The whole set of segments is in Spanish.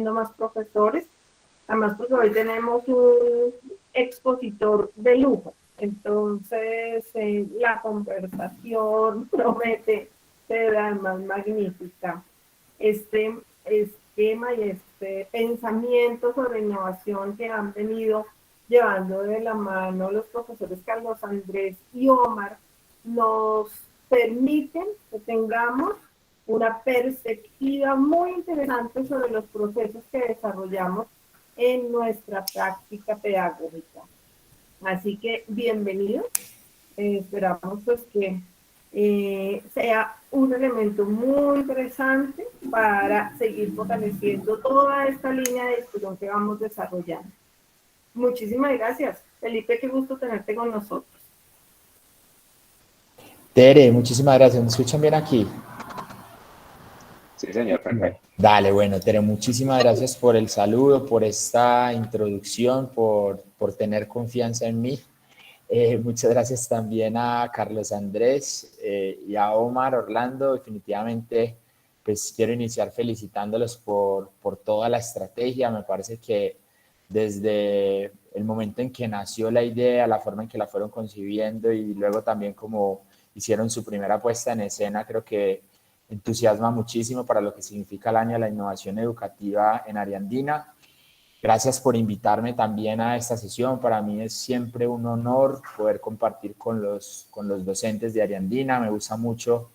teniendo más profesores, además porque hoy tenemos un expositor de lujo, entonces la conversación promete ser además magnífica. Este esquema y este pensamiento sobre innovación que han venido llevando de la mano los profesores Carlos Andrés y Omar nos permiten que tengamos una perspectiva muy interesante sobre los procesos que desarrollamos en nuestra práctica pedagógica. Así que bienvenidos. Esperamos pues que sea un elemento muy interesante para seguir fortaleciendo toda esta línea de discusión que vamos desarrollando. Muchísimas gracias. Felipe, qué gusto tenerte con nosotros. Tere, muchísimas gracias. ¿Me escuchan bien aquí? Sí, señor, perfecto. Dale, bueno, Tere, muchísimas gracias por el saludo, por esta introducción, por tener confianza en mí. Muchas gracias también a Carlos Andrés y a Omar Orlando. Definitivamente, pues quiero iniciar felicitándolos por toda la estrategia. Me parece que desde el momento en que nació la idea, la forma en que la fueron concibiendo y luego también como hicieron su primera puesta en escena, creo que entusiasma muchísimo para lo que significa el año de la innovación educativa en Área Andina. Gracias por invitarme también a esta sesión. Para mí es siempre un honor poder compartir con los docentes de Área Andina. Me gusta mucho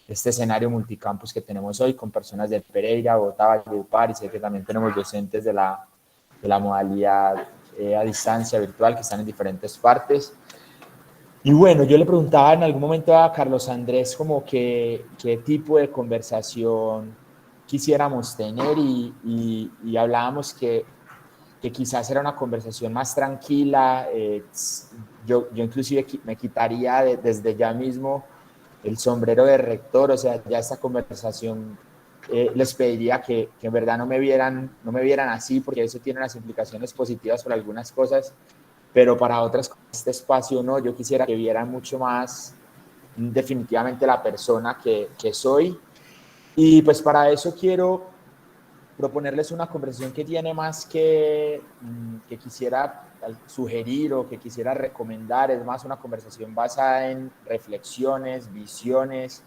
este escenario multicampus que tenemos hoy con personas de Pereira, Bogotá, Valledupar, y sé que también tenemos docentes de la modalidad a distancia virtual que están en diferentes partes. Y bueno, yo le preguntaba en algún momento a Carlos Andrés como qué tipo de conversación quisiéramos tener y hablábamos que quizás era una conversación más tranquila. Yo inclusive me quitaría desde ya mismo el sombrero de rector, o sea, ya esta conversación les pediría que en verdad no me vieran así, porque eso tiene unas implicaciones positivas por algunas cosas, pero para otras, este espacio no, yo quisiera que vieran mucho más definitivamente la persona que soy. Y pues para eso quiero proponerles una conversación que tiene más que quisiera sugerir o que quisiera recomendar, es más una conversación basada en reflexiones, visiones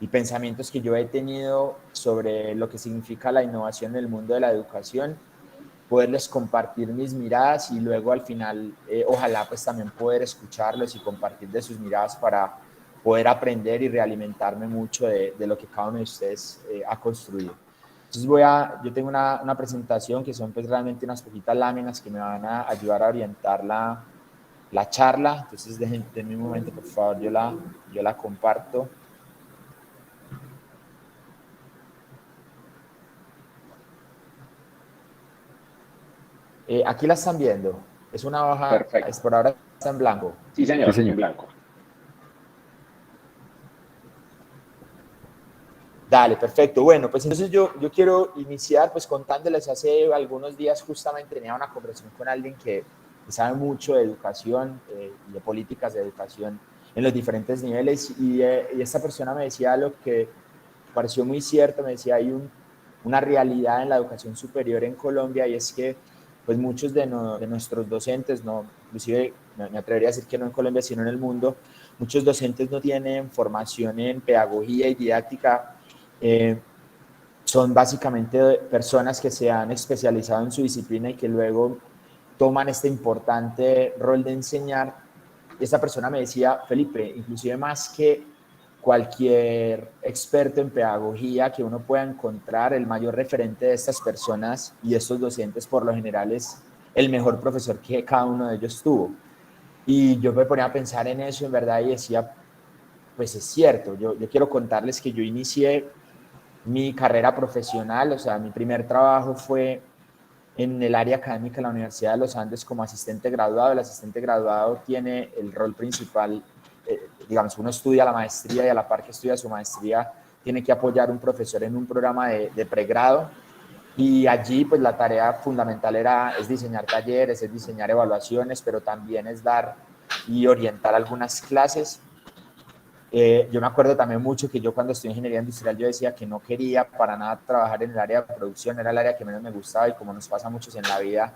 y pensamientos que yo he tenido sobre lo que significa la innovación en el mundo de la educación, poderles compartir mis miradas y luego al final ojalá pues también poder escucharlos y compartir de sus miradas para poder aprender y realimentarme mucho de lo que cada uno de ustedes ha construido. Entonces yo tengo una presentación que son pues realmente unas poquitas láminas que me van a ayudar a orientar la charla. Entonces denme un momento, por favor, yo la comparto. Aquí la están viendo. Es una hoja, perfecto. por ahora está en blanco. Sí, señor, en blanco. Dale, perfecto. Bueno, pues entonces yo quiero iniciar pues contándoles, hace algunos días justamente tenía una conversación con alguien que sabe mucho de educación y de políticas de educación en los diferentes niveles y esta persona me decía algo que pareció muy cierto, me decía, hay una realidad en la educación superior en Colombia y es que pues muchos de nuestros docentes, no, inclusive me atrevería a decir que no en Colombia sino en el mundo, muchos docentes no tienen formación en pedagogía y didáctica. Son básicamente personas que se han especializado en su disciplina y que luego toman este importante rol de enseñar. Esta persona me decía, Felipe, inclusive más que cualquier experto en pedagogía que uno pueda encontrar, el mayor referente de estas personas y estos docentes por lo general es el mejor profesor que cada uno de ellos tuvo. Y yo me ponía a pensar en eso en verdad y decía, pues es cierto, yo quiero contarles que yo inicié mi carrera profesional, o sea, mi primer trabajo fue en el área académica de la Universidad de los Andes como asistente graduado. El asistente graduado tiene el rol principal, digamos, uno estudia la maestría y a la par que estudia su maestría tiene que apoyar a un profesor en un programa de pregrado y allí pues la tarea fundamental es diseñar talleres, es diseñar evaluaciones, pero también es dar y orientar algunas clases. Yo me acuerdo también mucho que yo cuando estudié ingeniería industrial yo decía que no quería para nada trabajar en el área de producción, era el área que menos me gustaba y como nos pasa a muchos en la vida,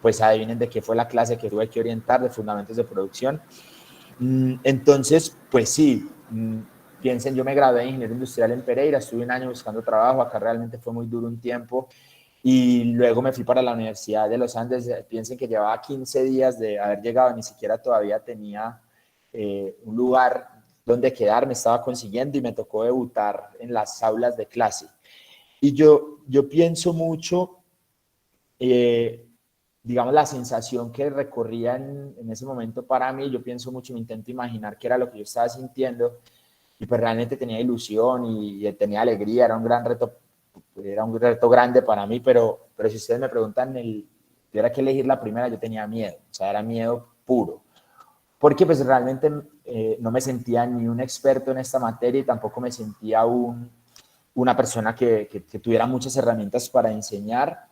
pues adivinen de qué fue la clase que tuve que orientar, de fundamentos de producción. Entonces, pues sí, piensen, yo me gradué de ingeniero industrial en Pereira, estuve un año buscando trabajo, acá realmente fue muy duro un tiempo y luego me fui para la Universidad de los Andes, piensen que llevaba 15 días de haber llegado, ni siquiera todavía tenía un lugar donde quedarme, estaba consiguiendo y me tocó debutar en las aulas de clase. Y yo pienso mucho, eh, digamos, la sensación que recorría en ese momento para mí, yo pienso mucho, me intento imaginar qué era lo que yo estaba sintiendo y pues realmente tenía ilusión y tenía alegría, era un reto grande para mí, pero si ustedes me preguntan, tuviera que elegir la primera, yo tenía miedo, o sea, era miedo puro, porque pues realmente no me sentía ni un experto en esta materia y tampoco me sentía una persona que tuviera muchas herramientas para enseñar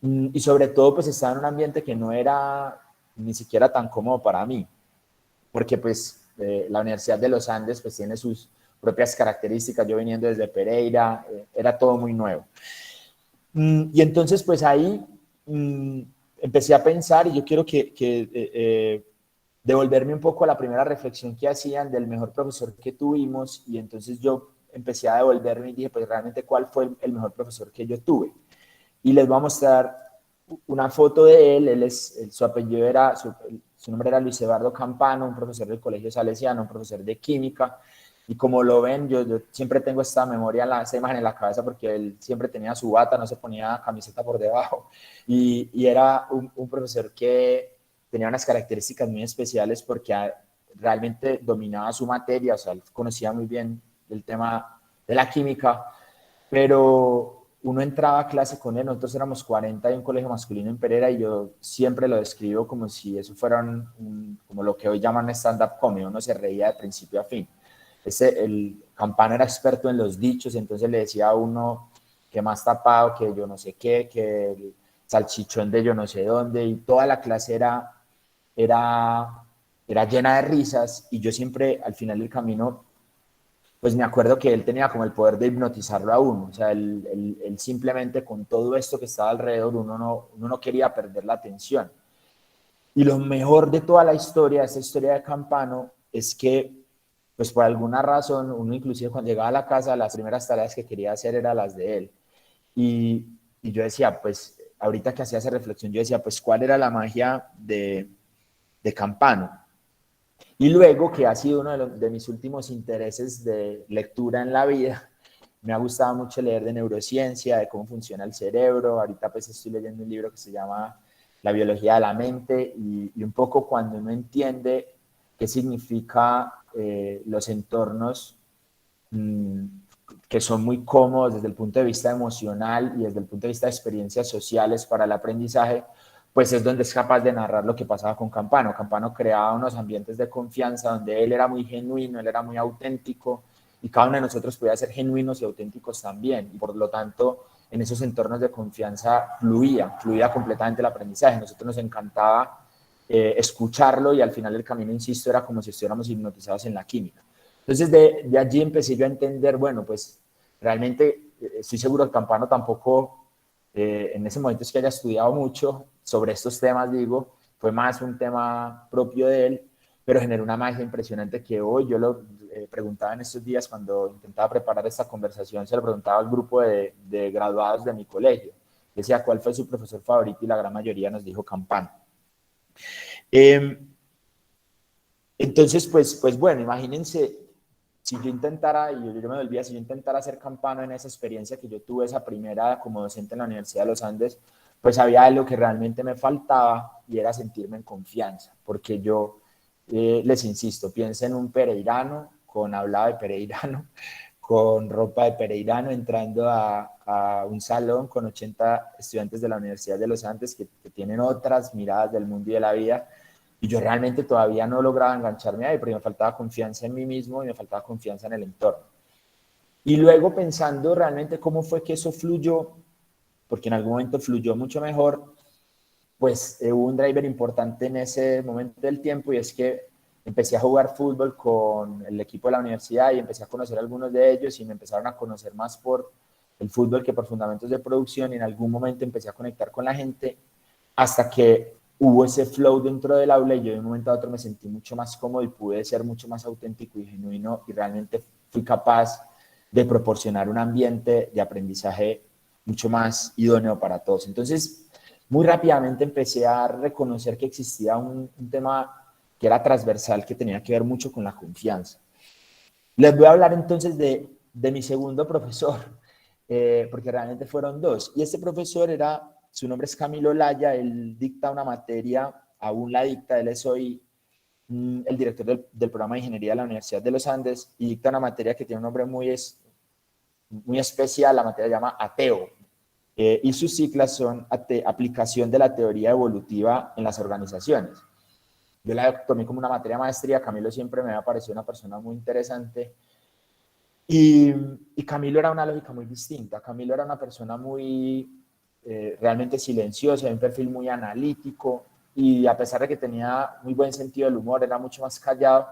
y sobre todo pues estaba en un ambiente que no era ni siquiera tan cómodo para mí, porque pues la Universidad de los Andes pues tiene sus propias características, yo viniendo desde Pereira, era todo muy nuevo. Y entonces pues ahí empecé a pensar y yo quiero devolverme un poco a la primera reflexión que hacían del mejor profesor que tuvimos y entonces yo empecé a devolverme y dije pues realmente cuál fue el mejor profesor que yo tuve. Y les voy a mostrar una foto de él, su apellido era, su nombre era Luis Eduardo Campano, un profesor del Colegio Salesiano, un profesor de química, y como lo ven, yo siempre tengo esta memoria, esta imagen en la cabeza porque él siempre tenía su bata, no se ponía camiseta por debajo, y era un profesor que tenía unas características muy especiales porque realmente dominaba su materia, o sea, él conocía muy bien el tema de la química, pero uno entraba a clase con él, nosotros éramos 40 en un colegio masculino en Pereira y yo siempre lo describo como si eso fuera como lo que hoy llaman stand-up comedy, uno se reía de principio a fin. El Campano era experto en los dichos, entonces le decía a uno que más tapado, que yo no sé qué, que el salchichón de yo no sé dónde, y toda la clase era, era llena de risas y yo siempre al final del camino pues me acuerdo que él tenía como el poder de hipnotizarlo a uno, o sea, él simplemente con todo esto que estaba alrededor, uno no quería perder la atención. Y lo mejor de toda la historia, esta historia de Campano, es que, pues por alguna razón, uno inclusive cuando llegaba a la casa, las primeras tareas que quería hacer eran las de él. Y, y yo decía, pues, ahorita que hacía esa reflexión, yo decía, pues, ¿cuál era la magia de Campano? Y luego, que ha sido uno de mis últimos intereses de lectura en la vida, me ha gustado mucho leer de neurociencia, de cómo funciona el cerebro. Ahorita pues estoy leyendo un libro que se llama La biología de la mente y un poco cuando uno entiende qué significa los entornos mmm, que son muy cómodos desde el punto de vista emocional y desde el punto de vista de experiencias sociales para el aprendizaje, pues es donde es capaz de narrar lo que pasaba con Campano. Campano creaba unos ambientes de confianza donde él era muy genuino, él era muy auténtico y cada uno de nosotros podía ser genuinos y auténticos también. Y por lo tanto, en esos entornos de confianza fluía completamente el aprendizaje. A nosotros nos encantaba escucharlo y al final del camino, insisto, era como si estuviéramos hipnotizados en la química. Entonces de allí empecé yo a entender, bueno, pues realmente estoy seguro que Campano tampoco en ese momento es que haya estudiado mucho sobre estos temas, digo, fue más un tema propio de él, pero generó una magia impresionante que hoy yo lo preguntaba en estos días cuando intentaba preparar esta conversación, se lo preguntaba al grupo de graduados de mi colegio. Decía cuál fue su profesor favorito y la gran mayoría nos dijo Campano. Entonces, pues bueno, imagínense si yo intentara, y yo me olvidé, si yo intentara ser Campano en esa experiencia que yo tuve, esa primera como docente en la Universidad de los Andes, pues había algo que realmente me faltaba y era sentirme en confianza, porque yo les insisto, piensen en un pereirano con hablado de pereirano, con ropa de pereirano, entrando a un salón con 80 estudiantes de la Universidad de los Andes que tienen otras miradas del mundo y de la vida, y yo realmente todavía no lograba engancharme ahí, porque me faltaba confianza en mí mismo y me faltaba confianza en el entorno. Y luego pensando realmente cómo fue que eso fluyó, porque en algún momento fluyó mucho mejor, pues hubo un driver importante en ese momento del tiempo y es que empecé a jugar fútbol con el equipo de la universidad y empecé a conocer a algunos de ellos y me empezaron a conocer más por el fútbol que por fundamentos de producción, y en algún momento empecé a conectar con la gente hasta que hubo ese flow dentro del aula y yo de un momento a otro me sentí mucho más cómodo y pude ser mucho más auténtico y genuino y realmente fui capaz de proporcionar un ambiente de aprendizaje mucho más idóneo para todos. Entonces, muy rápidamente empecé a reconocer que existía un tema que era transversal, que tenía que ver mucho con la confianza. Les voy a hablar entonces de mi segundo profesor, porque realmente fueron dos. Y este profesor su nombre es Camilo Laya, él dicta una materia, aún la dicta, él es hoy el director del programa de ingeniería de la Universidad de los Andes, y dicta una materia que tiene un nombre muy especial, la materia se llama ATEO, y sus siglas son Aplicación de la Teoría Evolutiva en las Organizaciones. Yo la tomé como una materia maestría. Camilo siempre me había parecido una persona muy interesante. Y Camilo era una lógica muy distinta. Camilo era una persona realmente silenciosa, de un perfil muy analítico, y a pesar de que tenía muy buen sentido del humor, era mucho más callado.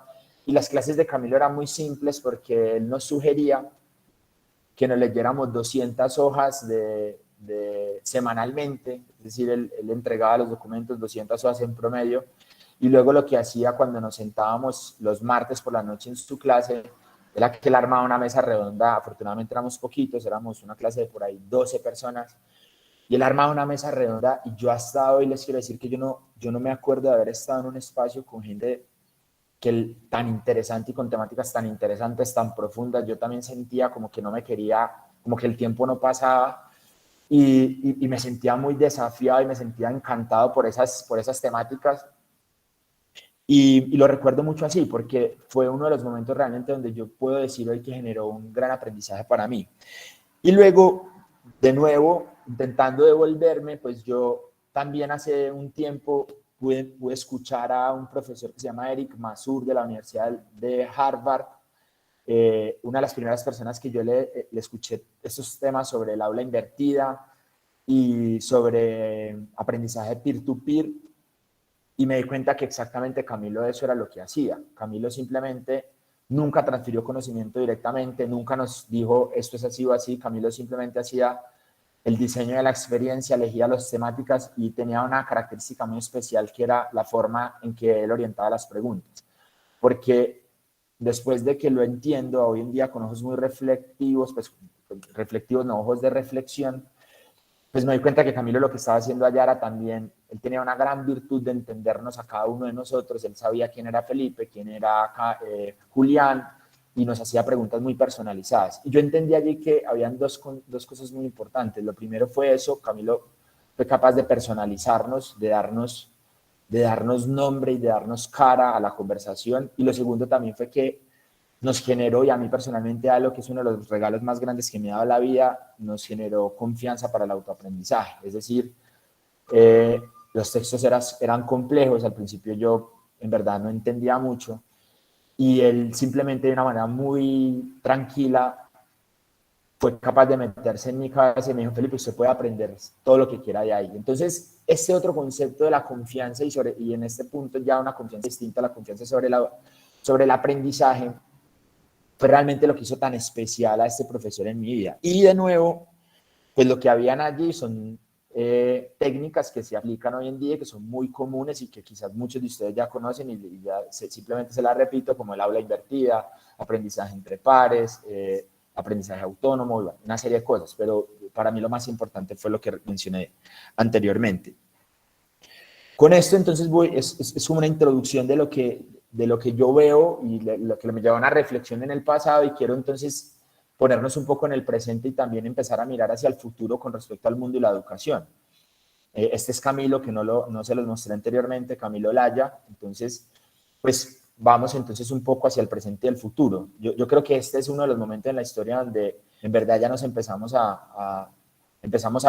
Y las clases de Camilo eran muy simples porque él nos sugería que nos leyéramos 200 hojas semanalmente, es decir, él entregaba los documentos 200 hojas en promedio, y luego lo que hacía cuando nos sentábamos los martes por la noche en su clase era que él armaba una mesa redonda. Afortunadamente éramos poquitos, éramos una clase de por ahí 12 personas, y él armaba una mesa redonda, y yo hasta hoy les quiero decir que yo no me acuerdo de haber estado en un espacio con gente tan interesante y con temáticas tan interesantes, tan profundas. Yo también sentía como que no me quería, como que el tiempo no pasaba, y me sentía muy desafiado y me sentía encantado por esas temáticas. Y lo recuerdo mucho así, porque fue uno de los momentos realmente donde yo puedo decir hoy que generó un gran aprendizaje para mí. Y luego, de nuevo, intentando devolverme, pues yo también hace un tiempo pude escuchar a un profesor que se llama Eric Masur de la Universidad de Harvard, una de las primeras personas que yo le escuché estos temas sobre el aula invertida y sobre aprendizaje peer-to-peer, y me di cuenta que exactamente Camilo eso era lo que hacía. Camilo simplemente nunca transfirió conocimiento directamente, nunca nos dijo esto es así o así. Camilo simplemente hacía el diseño de la experiencia, elegía las temáticas y tenía una característica muy especial, que era la forma en que él orientaba las preguntas. Porque después de que lo entiendo hoy en día con ojos muy reflectivos, pues reflectivos, no, ojos de reflexión, pues me doy cuenta que Camilo lo que estaba haciendo allá era también, él tenía una gran virtud de entendernos a cada uno de nosotros. Él sabía quién era Felipe, quién era Julián, y nos hacía preguntas muy personalizadas. Y yo entendí allí que habían dos cosas muy importantes. Lo primero fue eso: Camilo fue capaz de personalizarnos, de darnos nombre y de darnos cara a la conversación. Y lo segundo también fue que nos generó, y a mí personalmente algo que es uno de los regalos más grandes que me ha dado la vida, nos generó confianza para el autoaprendizaje. Es decir, los textos eran complejos, al principio yo en verdad no entendía mucho, y él simplemente de una manera muy tranquila fue capaz de meterse en mi cabeza y me dijo: Felipe, usted puede aprender todo lo que quiera de ahí. Entonces, este otro concepto de la confianza, y en este punto ya una confianza distinta a la confianza sobre el aprendizaje, fue realmente lo que hizo tan especial a este profesor en mi vida. Y de nuevo, pues lo que habían allí son técnicas que se aplican hoy en día, que son muy comunes y que quizás muchos de ustedes ya conocen, y ya simplemente se las repito, como el aula invertida, aprendizaje entre pares, aprendizaje autónomo, una serie de cosas. Pero para mí lo más importante fue lo que mencioné anteriormente. Con esto entonces es una introducción de lo que yo veo y lo que me lleva a una reflexión en el pasado, y quiero entonces ponernos un poco en el presente y también empezar a mirar hacia el futuro con respecto al mundo y la educación. Este es Camilo, que no se los mostré anteriormente, Camilo Laya. Entonces, pues vamos entonces un poco hacia el presente y el futuro. Yo creo que este es uno de los momentos en la historia donde en verdad ya nos empezamos a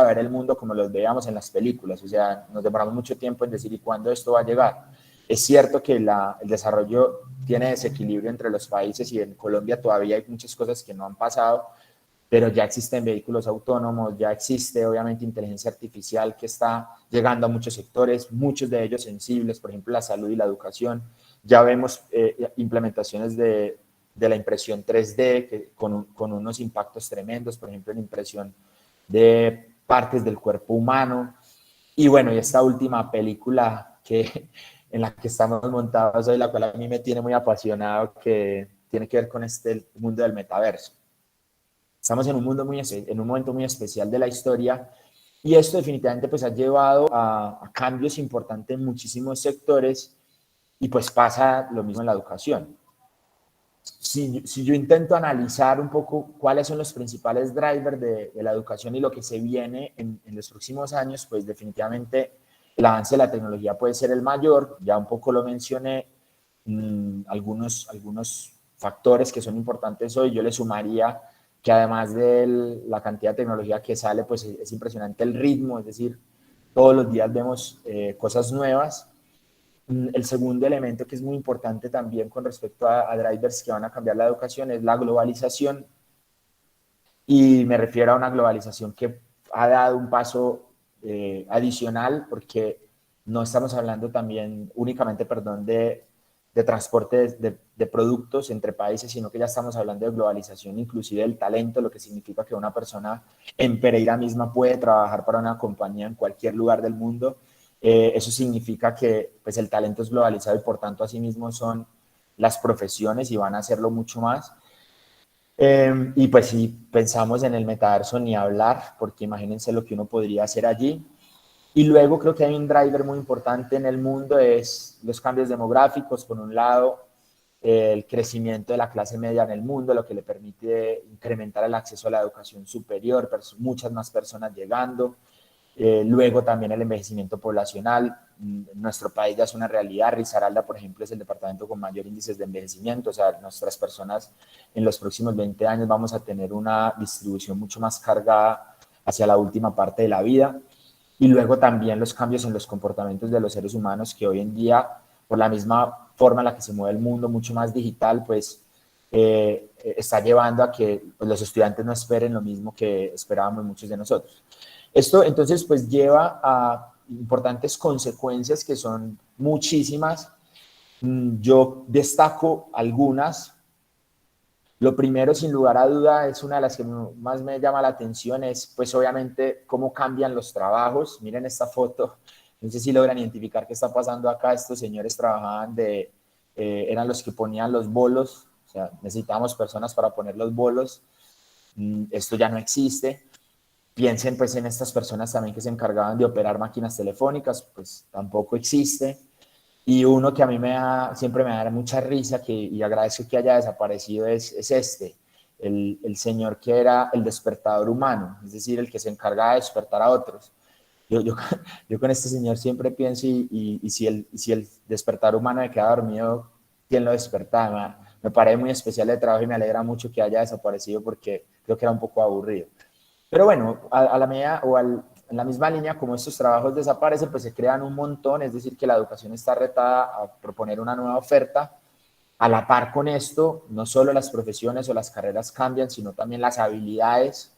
ver el mundo como los veíamos en las películas. O sea, nos demoramos mucho tiempo en decir: ¿y cuándo esto va a llegar? Es cierto que el desarrollo tiene desequilibrio entre los países, y en Colombia todavía hay muchas cosas que no han pasado, pero ya existen vehículos autónomos, ya existe obviamente inteligencia artificial que está llegando a muchos sectores, muchos de ellos sensibles, por ejemplo la salud y la educación. Ya vemos implementaciones de la impresión 3D con unos impactos tremendos, por ejemplo, en impresión de partes del cuerpo humano. Y bueno, y esta última película en la que estamos montados hoy, la cual a mí me tiene muy apasionado, que tiene que ver con este mundo del metaverso. Estamos en un momento muy especial de la historia, y esto definitivamente pues ha llevado a cambios importantes en muchísimos sectores, y pues pasa lo mismo en la educación. Si yo intento analizar un poco cuáles son los principales drivers de la educación y lo que se viene en los próximos años, pues definitivamente el avance de la tecnología puede ser el mayor. Ya un poco lo mencioné, algunos factores que son importantes hoy. Yo le sumaría que además de la cantidad de tecnología que sale, pues es impresionante el ritmo, es decir, todos los días vemos cosas nuevas. El segundo elemento que es muy importante también con respecto a drivers que van a cambiar la educación es la globalización, y me refiero a una globalización que ha dado un paso adicional, porque no estamos hablando también únicamente, perdón, de transporte de productos entre países, sino que ya estamos hablando de globalización inclusive del talento, lo que significa que una persona en Pereira misma puede trabajar para una compañía en cualquier lugar del mundo. Eso significa que pues, el talento es globalizado, y por tanto asimismo son las profesiones, y van a hacerlo mucho más. Y pues si pensamos en el metaverso, ni hablar, porque imagínense lo que uno podría hacer allí. Y luego creo que hay un driver muy importante en el mundo, es los cambios demográficos. Por un lado, el crecimiento de la clase media en el mundo, lo que le permite incrementar el acceso a la educación superior, muchas más personas llegando. Luego también el envejecimiento poblacional. En nuestro país ya es una realidad. Risaralda, por ejemplo, es el departamento con mayor índices de envejecimiento. O sea, nuestras personas en los próximos 20 años vamos a tener una distribución mucho más cargada hacia la última parte de la vida. Y luego también los cambios en los comportamientos de los seres humanos, que hoy en día, por la misma forma en la que se mueve el mundo, mucho más digital, pues está llevando a que pues, los estudiantes no esperen lo mismo que esperábamos muchos de nosotros. Esto entonces pues lleva a importantes consecuencias que son muchísimas. Yo destaco algunas. Lo primero, sin lugar a duda, es una de las que más me llama la atención, es pues obviamente cómo cambian los trabajos. Miren esta foto, no sé si logran identificar qué está pasando acá. Estos señores trabajaban eran los que ponían los bolos, o sea, necesitábamos personas para poner los bolos. Esto ya no existe. Piensen pues en estas personas también que se encargaban de operar máquinas telefónicas, pues tampoco existe. Y uno que a mí siempre me da mucha risa, y agradezco que haya desaparecido, es el señor que era el despertador humano, es decir, el que se encargaba de despertar a otros. Yo con este señor siempre pienso, y si el despertar humano me queda dormido, ¿quién lo despertaba? Me parece muy especial de trabajo, y me alegra mucho que haya desaparecido, porque creo que era un poco aburrido. Pero bueno, a la medida en la misma línea, como estos trabajos desaparecen, pues se crean un montón, es decir, que la educación está retada a proponer una nueva oferta. A la par con esto, no solo las profesiones o las carreras cambian, sino también las habilidades.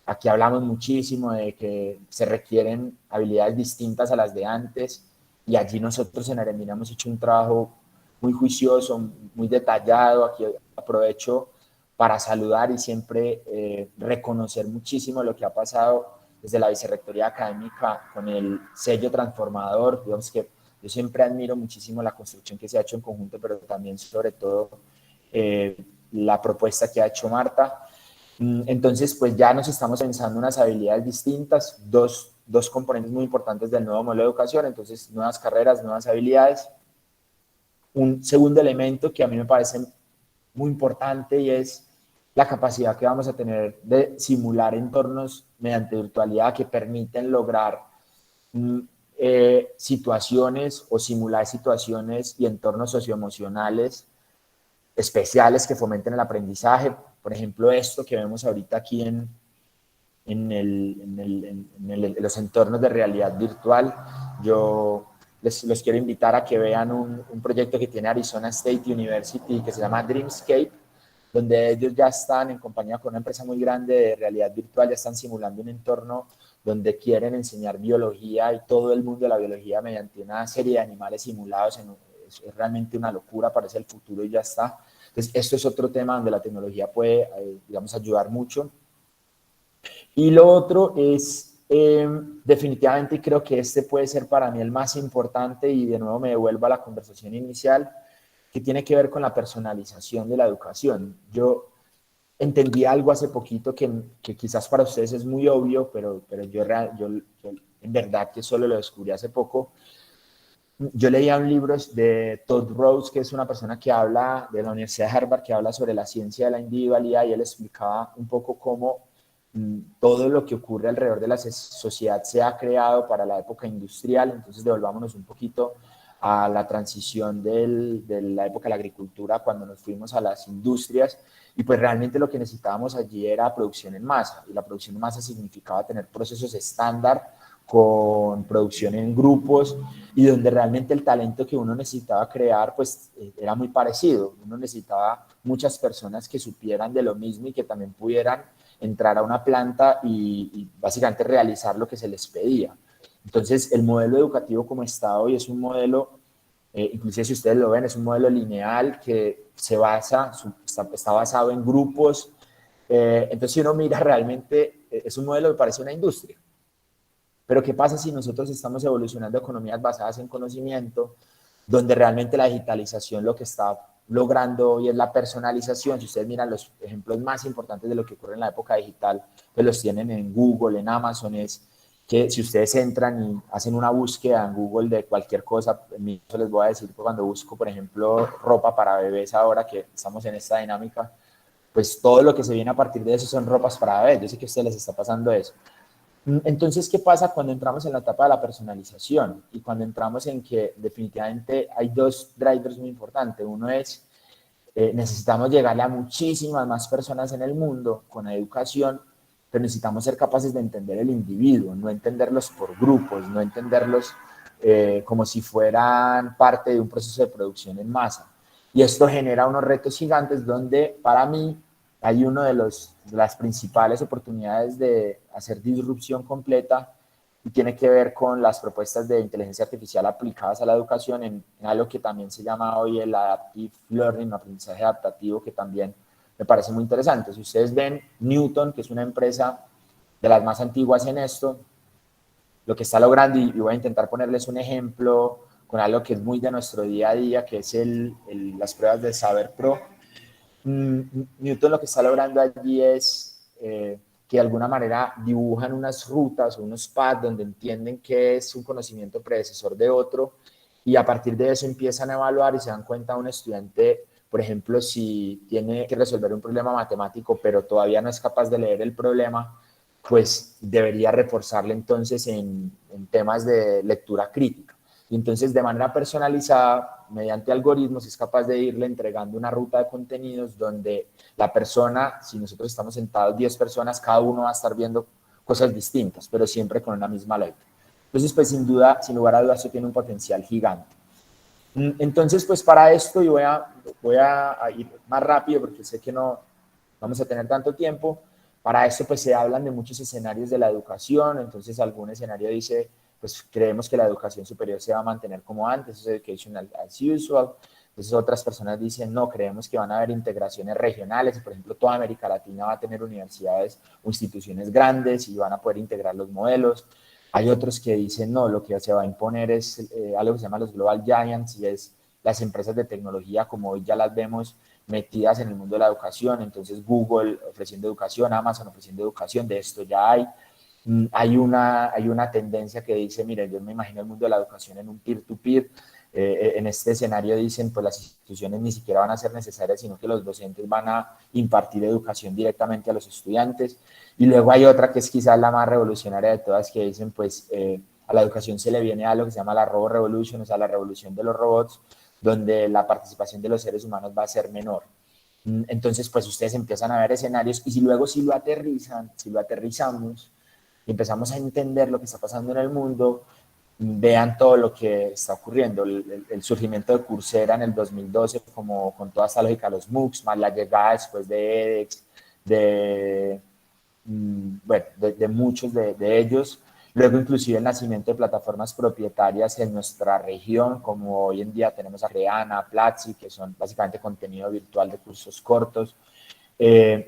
Aquí hablamos muchísimo de que se requieren habilidades distintas a las de antes, y allí nosotros en Aremina hemos hecho un trabajo muy juicioso, muy detallado. Aquí aprovecho para saludar y siempre reconocer muchísimo lo que ha pasado desde la Vicerrectoría Académica con el sello transformador. Digamos que yo siempre admiro muchísimo la construcción que se ha hecho en conjunto, pero también sobre todo la propuesta que ha hecho Marta. Entonces, pues ya nos estamos pensando unas habilidades distintas, dos componentes muy importantes del nuevo modelo de educación. Entonces, nuevas carreras, nuevas habilidades. Un segundo elemento que a mí me parece muy importante, y es la capacidad que vamos a tener de simular entornos mediante virtualidad que permiten lograr situaciones o simular situaciones y entornos socioemocionales especiales que fomenten el aprendizaje. Por ejemplo, esto que vemos ahorita aquí en los entornos de realidad virtual. Yo los quiero invitar a que vean un proyecto que tiene Arizona State University, que se llama Dreamscape, donde ellos ya están en compañía con una empresa muy grande de realidad virtual, ya están simulando un entorno donde quieren enseñar biología y todo el mundo de la biología mediante una serie de animales simulados es realmente una locura, parece el futuro y ya está. Entonces, esto es otro tema donde la tecnología puede, digamos, ayudar mucho. Y lo otro es, definitivamente, y creo que este puede ser para mí el más importante, y de nuevo me devuelvo a la conversación inicial, que tiene que ver con la personalización de la educación. Yo entendí algo hace poquito que quizás para ustedes es muy obvio, pero yo en verdad que solo lo descubrí hace poco. Yo leía un libro de Todd Rose, que es una persona que habla de la Universidad de Harvard, que habla sobre la ciencia de la individualidad, y él explicaba un poco cómo todo lo que ocurre alrededor de la sociedad se ha creado para la época industrial. Entonces devolvámonos un poquito a la transición de la época de la agricultura, cuando nos fuimos a las industrias, y pues realmente lo que necesitábamos allí era producción en masa, y la producción en masa significaba tener procesos estándar con producción en grupos, y donde realmente el talento que uno necesitaba crear pues era muy parecido. Uno necesitaba muchas personas que supieran de lo mismo y que también pudieran entrar a una planta y básicamente realizar lo que se les pedía. Entonces, el modelo educativo como está hoy es un modelo, inclusive si ustedes lo ven, es un modelo lineal que se basa, está basado en grupos. Entonces, si uno mira realmente, es un modelo que parece una industria. Pero ¿qué pasa si nosotros estamos evolucionando economías basadas en conocimiento, donde realmente la digitalización lo que está logrando hoy es la personalización? Si ustedes miran los ejemplos más importantes de lo que ocurre en la época digital, pues los tienen en Google, en Amazon. Es que si ustedes entran y hacen una búsqueda en Google de cualquier cosa, en mi caso les voy a decir que cuando busco, por ejemplo, ropa para bebés, ahora que estamos en esta dinámica, pues todo lo que se viene a partir de eso son ropas para bebés. Yo sé que a ustedes les está pasando eso. Entonces, ¿qué pasa cuando entramos en la etapa de la personalización? Y cuando entramos en que definitivamente hay dos drivers muy importantes. Uno es, necesitamos llegarle a muchísimas más personas en el mundo con educación, pero necesitamos ser capaces de entender el individuo, no entenderlos por grupos, no entenderlos como si fueran parte de un proceso de producción en masa. Y esto genera unos retos gigantes donde, para mí, hay uno de las principales oportunidades de hacer disrupción completa, y tiene que ver con las propuestas de inteligencia artificial aplicadas a la educación en algo que también se llama hoy el adaptive learning, aprendizaje adaptativo, que también me parece muy interesante. Si ustedes ven Newton, que es una empresa de las más antiguas en esto, lo que está logrando, y voy a intentar ponerles un ejemplo con algo que es muy de nuestro día a día, que es las pruebas de Saber Pro. Newton lo que está logrando allí es que de alguna manera dibujan unas rutas o unos paths donde entienden qué es un conocimiento predecesor de otro, y a partir de eso empiezan a evaluar y se dan cuenta un estudiante, por ejemplo, si tiene que resolver un problema matemático pero todavía no es capaz de leer el problema, pues debería reforzarle entonces en temas de lectura crítica. Y entonces, de manera personalizada, mediante algoritmos, es capaz de irle entregando una ruta de contenidos donde la persona, si nosotros estamos sentados 10 personas, cada uno va a estar viendo cosas distintas, pero siempre con una misma letra. Entonces, pues sin duda, sin lugar a dudas, esto tiene un potencial gigante. Entonces, pues para esto yo voy a ir más rápido porque sé que no vamos a tener tanto tiempo. Para esto, pues se hablan de muchos escenarios de la educación. Entonces, algún escenario dice, pues creemos que la educación superior se va a mantener como antes, es education as usual. Entonces, otras personas dicen, no, creemos que van a haber integraciones regionales. Por ejemplo, toda América Latina va a tener universidades o instituciones grandes y van a poder integrar los modelos. Hay otros que dicen, no, lo que se va a imponer es algo que se llama los Global Giants, y es las empresas de tecnología como hoy ya las vemos metidas en el mundo de la educación. Entonces, Google ofreciendo educación, Amazon ofreciendo educación, de esto ya hay. Hay una tendencia que dice, mire, yo me imagino el mundo de la educación en un peer-to-peer. En este escenario dicen, pues las instituciones ni siquiera van a ser necesarias, sino que los docentes van a impartir educación directamente a los estudiantes. Y luego hay otra que es quizás la más revolucionaria de todas, que dicen, pues a la educación se le viene a lo que se llama la Robo Revolution, o sea, la revolución de los robots, donde la participación de los seres humanos va a ser menor. Entonces, pues ustedes empiezan a ver escenarios, y si luego si lo aterrizamos, y empezamos a entender lo que está pasando en el mundo, vean todo lo que está ocurriendo. El surgimiento de Coursera en el 2012, como con toda esta lógica de los MOOCs, más la llegada después de edX, bueno, de muchos de ellos. luego inclusive el nacimiento de plataformas propietarias en nuestra región, como hoy en día tenemos a Creana, Platzi, que son básicamente contenido virtual de cursos cortos.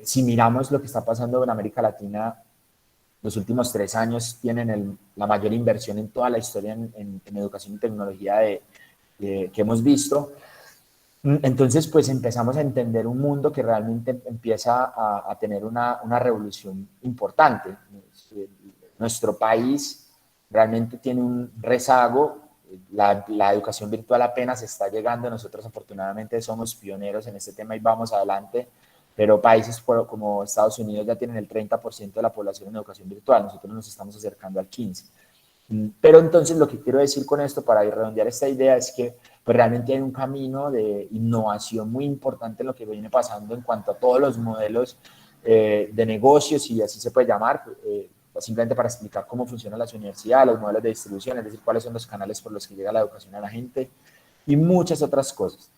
Si miramos lo que está pasando en América Latina, los últimos 3 años tienen la mayor inversión en toda la historia en educación y tecnología que hemos visto. Entonces, pues empezamos a entender un mundo que realmente empieza a tener una revolución importante. Nuestro país realmente tiene un rezago, la educación virtual apenas está llegando, nosotros afortunadamente somos pioneros en este tema y vamos adelante, pero países como Estados Unidos ya tienen el 30% de la población en educación virtual, nosotros nos estamos acercando al 15%. Pero entonces lo que quiero decir con esto, para redondear esta idea, es que pues realmente hay un camino de innovación muy importante en lo que viene pasando en cuanto a todos los modelos de negocios, y así se puede llamar, simplemente para explicar cómo funcionan las universidades, los modelos de distribución, es decir, cuáles son los canales por los que llega la educación a la gente y muchas otras cosas.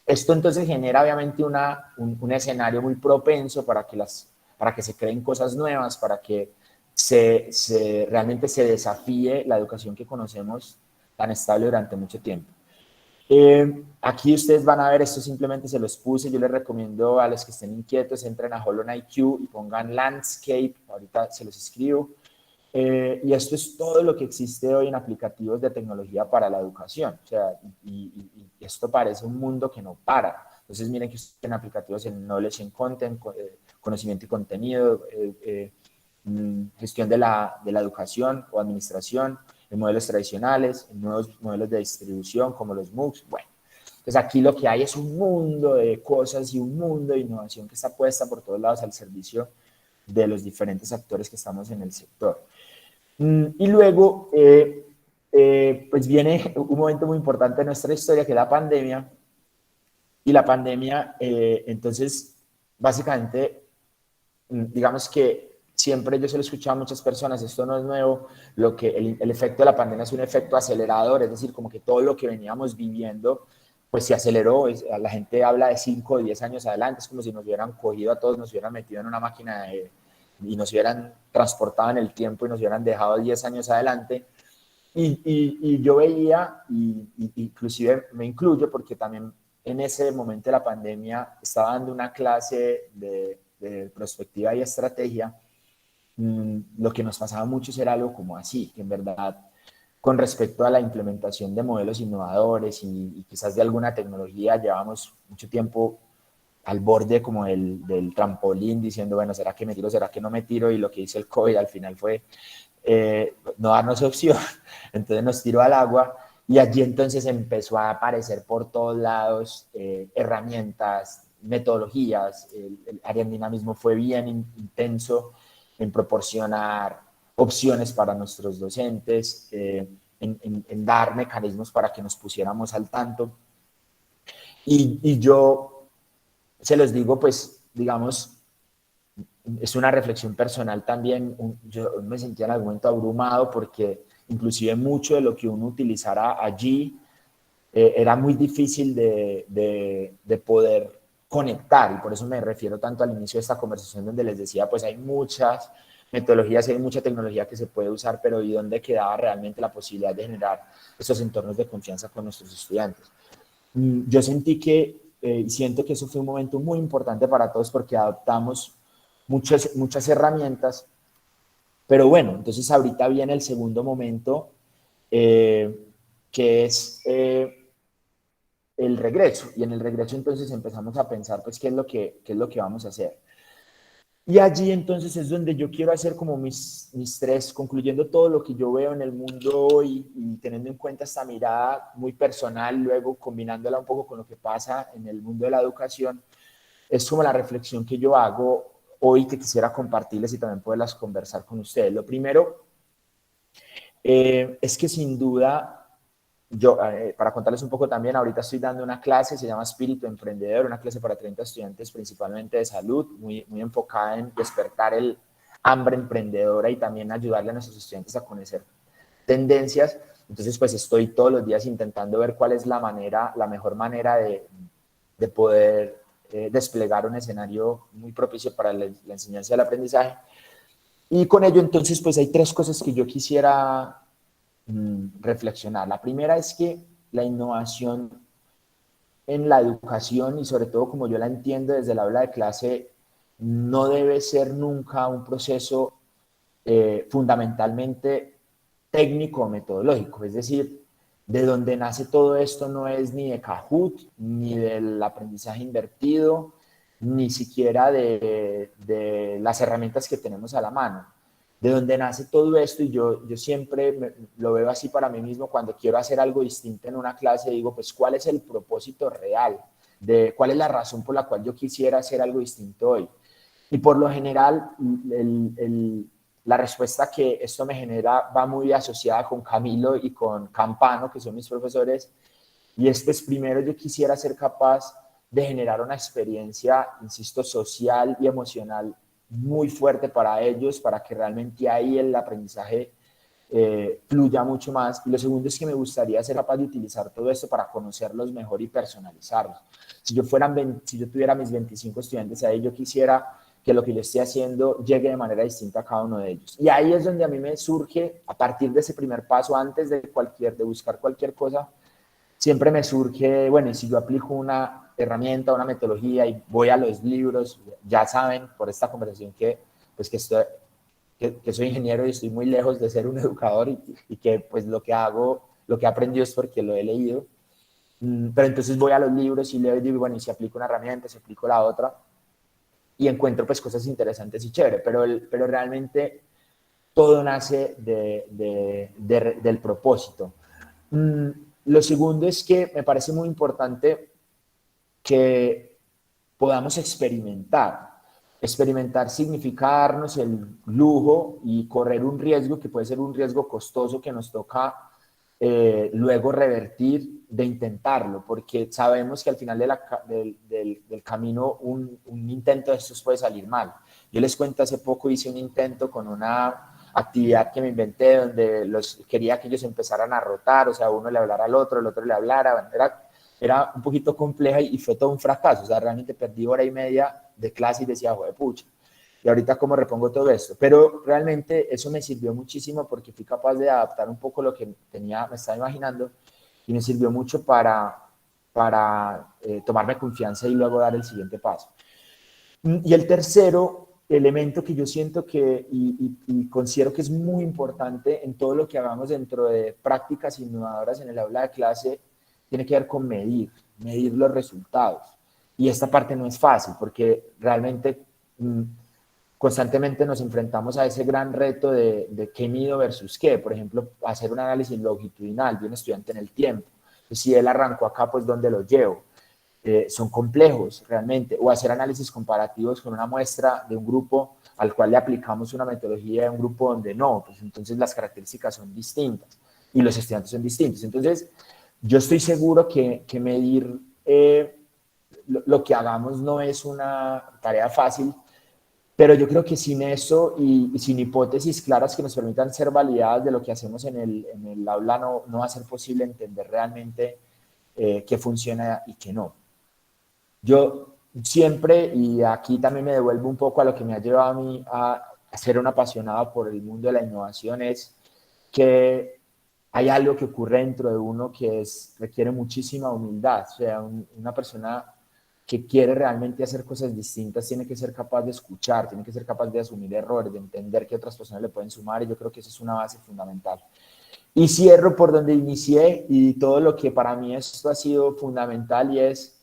Esto entonces genera obviamente un escenario muy propenso para que se creen cosas nuevas, para que realmente se desafíe la educación que conocemos tan estable durante mucho tiempo. Aquí ustedes van a ver, esto simplemente se los puse, yo les recomiendo a los que estén inquietos, entren a HolonIQ y pongan Landscape, ahorita se los escribo, y esto es todo lo que existe hoy en aplicativos de tecnología para la educación, o sea, y esto parece un mundo que no para. Entonces miren que existen aplicativos en Knowledge and Content, conocimiento y contenido, gestión de la educación o administración, en modelos tradicionales, en nuevos modelos de distribución como los MOOCs. Bueno, entonces aquí lo que hay es un mundo de cosas y un mundo de innovación que está puesta por todos lados al servicio de los diferentes actores que estamos en el sector. Y luego, pues viene un momento muy importante en nuestra historia, que es la pandemia. Y la pandemia, entonces, básicamente, digamos que siempre yo se lo he escuchado a muchas personas, esto no es nuevo, el efecto de la pandemia es un efecto acelerador, es decir, como que todo lo que veníamos viviendo, pues se aceleró, la gente habla de 5 o 10 años adelante, es como si nos hubieran cogido a todos, nos hubieran metido en una máquina y nos hubieran transportado en el tiempo y nos hubieran dejado 10 años adelante. Y yo veía, inclusive me incluyo, porque también en ese momento de la pandemia estaba dando una clase de prospectiva y estrategia. Lo que nos pasaba mucho era algo como así, que en verdad, con respecto a la implementación de modelos innovadores y quizás de alguna tecnología, llevamos mucho tiempo al borde como del trampolín, diciendo, bueno, ¿será que me tiro, será que no me tiro? Y lo que hizo el COVID al final fue no darnos opción, entonces nos tiró al agua, y allí entonces empezó a aparecer por todos lados herramientas, metodologías. El área de dinamismo fue bien intenso en proporcionar opciones para nuestros docentes, en dar mecanismos para que nos pusiéramos al tanto. Y yo se los digo, pues, digamos, es una reflexión personal también. Yo me sentía en algún momento abrumado porque inclusive mucho de lo que uno utilizara allí era muy difícil de poder conectar, y por eso me refiero tanto al inicio de esta conversación donde les decía, pues hay muchas metodologías, hay mucha tecnología que se puede usar, pero ¿y dónde quedaba realmente la posibilidad de generar esos entornos de confianza con nuestros estudiantes? Yo sentí siento que eso fue un momento muy importante para todos porque adoptamos muchas herramientas, pero bueno, entonces ahorita viene el segundo momento, que es el regreso, y en el regreso entonces empezamos a pensar, pues, qué es lo que vamos a hacer. Y allí entonces es donde yo quiero hacer como mis tres, concluyendo todo lo que yo veo en el mundo hoy y teniendo en cuenta esta mirada muy personal, luego combinándola un poco con lo que pasa en el mundo de la educación. Es como la reflexión que yo hago hoy, que quisiera compartirles y también poderlas conversar con ustedes. Lo primero es que sin duda, yo, para contarles un poco también, ahorita estoy dando una clase, se llama Espíritu Emprendedor, una clase para 30 estudiantes principalmente de salud, muy enfocada en despertar el hambre emprendedora y también ayudarle a nuestros estudiantes a conocer tendencias. Entonces, pues estoy todos los días intentando ver cuál es la mejor manera de poder desplegar un escenario muy propicio para la enseñanza y el aprendizaje. Y con ello, entonces, pues hay tres cosas que yo quisiera reflexionar. La primera es que la innovación en la educación, y sobre todo como yo la entiendo desde el aula de clase, no debe ser nunca un proceso fundamentalmente técnico o metodológico. Es decir, de donde nace todo esto no es ni de Kahoot, ni del aprendizaje invertido, ni siquiera de las herramientas que tenemos a la mano. De donde nace todo esto, y yo siempre lo veo así para mí mismo, cuando quiero hacer algo distinto en una clase, digo, pues, ¿cuál es el propósito real? ¿Cuál es la razón por la cual yo quisiera hacer algo distinto hoy? Y por lo general, la respuesta que esto me genera va muy asociada con Camilo y con Campano, que son mis profesores, y es pues primero yo quisiera ser capaz de generar una experiencia, insisto, social y emocional muy fuerte para ellos, para que realmente ahí el aprendizaje fluya mucho más. Y lo segundo es que me gustaría ser capaz de utilizar todo esto para conocerlos mejor y personalizarlos. Si yo tuviera mis 25 estudiantes ahí, yo quisiera que lo que yo esté haciendo llegue de manera distinta a cada uno de ellos. Y ahí es donde a mí me surge, a partir de ese primer paso, antes de buscar cualquier cosa, siempre me surge, bueno, y si yo aplico una herramienta, una metodología y voy a los libros, ya saben por esta conversación pues que soy ingeniero y estoy muy lejos de ser un educador y que pues lo que hago, lo que he aprendido es porque lo he leído. Pero entonces voy a los libros y leo y digo, bueno, y si aplico una herramienta, si aplico la otra, y encuentro pues cosas interesantes y chévere, pero realmente todo nace del propósito. Lo segundo es que me parece muy importante que podamos experimentar. Experimentar significa darnos el lujo y correr un riesgo que puede ser un riesgo costoso que nos toca luego revertir de intentarlo, porque sabemos que al final del camino un intento de estos puede salir mal. Yo les cuento, hace poco hice un intento con una actividad que me inventé donde quería que ellos empezaran a rotar, o sea, uno le hablara al otro, el otro le hablara, bueno, era un poquito compleja y fue todo un fracaso, o sea, realmente perdí hora y media de clase y decía, joder, pucha, y ahorita cómo repongo todo esto, pero realmente eso me sirvió muchísimo porque fui capaz de adaptar un poco lo que me estaba imaginando y me sirvió mucho para tomarme confianza y luego dar el siguiente paso. Y el tercero elemento que yo siento y considero que es muy importante en todo lo que hagamos dentro de prácticas innovadoras en el aula de clase, tiene que ver con medir los resultados. Y esta parte no es fácil porque realmente constantemente nos enfrentamos a ese gran reto de qué mido versus qué. Por ejemplo, hacer un análisis longitudinal de un estudiante en el tiempo. Si él arrancó acá, pues ¿dónde lo llevo? Son complejos realmente, o hacer análisis comparativos con una muestra de un grupo al cual le aplicamos una metodología de un grupo donde no, pues entonces las características son distintas y los estudiantes son distintos. Entonces, yo estoy seguro que medir lo que hagamos no es una tarea fácil, pero yo creo que sin eso y sin hipótesis claras que nos permitan ser validadas de lo que hacemos en el aula no va a ser posible entender realmente qué funciona y qué no. Yo siempre, y aquí también me devuelvo un poco a lo que me ha llevado a mí a ser un apasionado por el mundo de la innovación, es que hay algo que ocurre dentro de uno que requiere muchísima humildad. O sea, una persona que quiere realmente hacer cosas distintas tiene que ser capaz de escuchar, tiene que ser capaz de asumir errores, de entender que otras personas le pueden sumar, y yo creo que esa es una base fundamental. Y cierro por donde inicié y todo lo que para mí esto ha sido fundamental, y es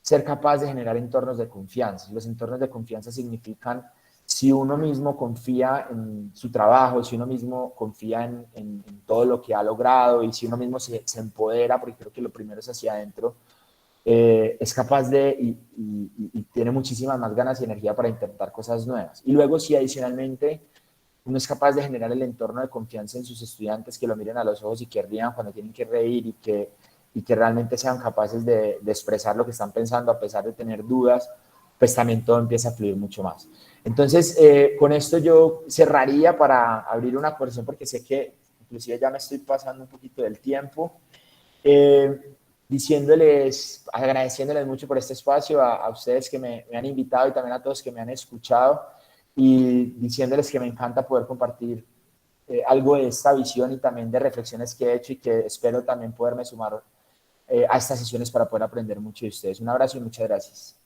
ser capaz de generar entornos de confianza. Los entornos de confianza significan si uno mismo confía en su trabajo, si uno mismo confía en todo lo que ha logrado y si uno mismo se empodera, porque creo que lo primero es hacia adentro, es capaz y tiene muchísimas más ganas y energía para intentar cosas nuevas. Y luego si adicionalmente uno es capaz de generar el entorno de confianza en sus estudiantes, que lo miren a los ojos y que rían cuando tienen que reír y que realmente sean capaces de expresar lo que están pensando a pesar de tener dudas, pues también todo empieza a fluir mucho más. Entonces, con esto yo cerraría para abrir una conversación porque sé que inclusive ya me estoy pasando un poquito del tiempo, agradeciéndoles mucho por este espacio, a ustedes que me han invitado y también a todos que me han escuchado. y diciéndoles que me encanta poder compartir algo de esta visión y también de reflexiones que he hecho y que espero también poderme sumar a estas sesiones para poder aprender mucho de ustedes. Un abrazo y muchas gracias.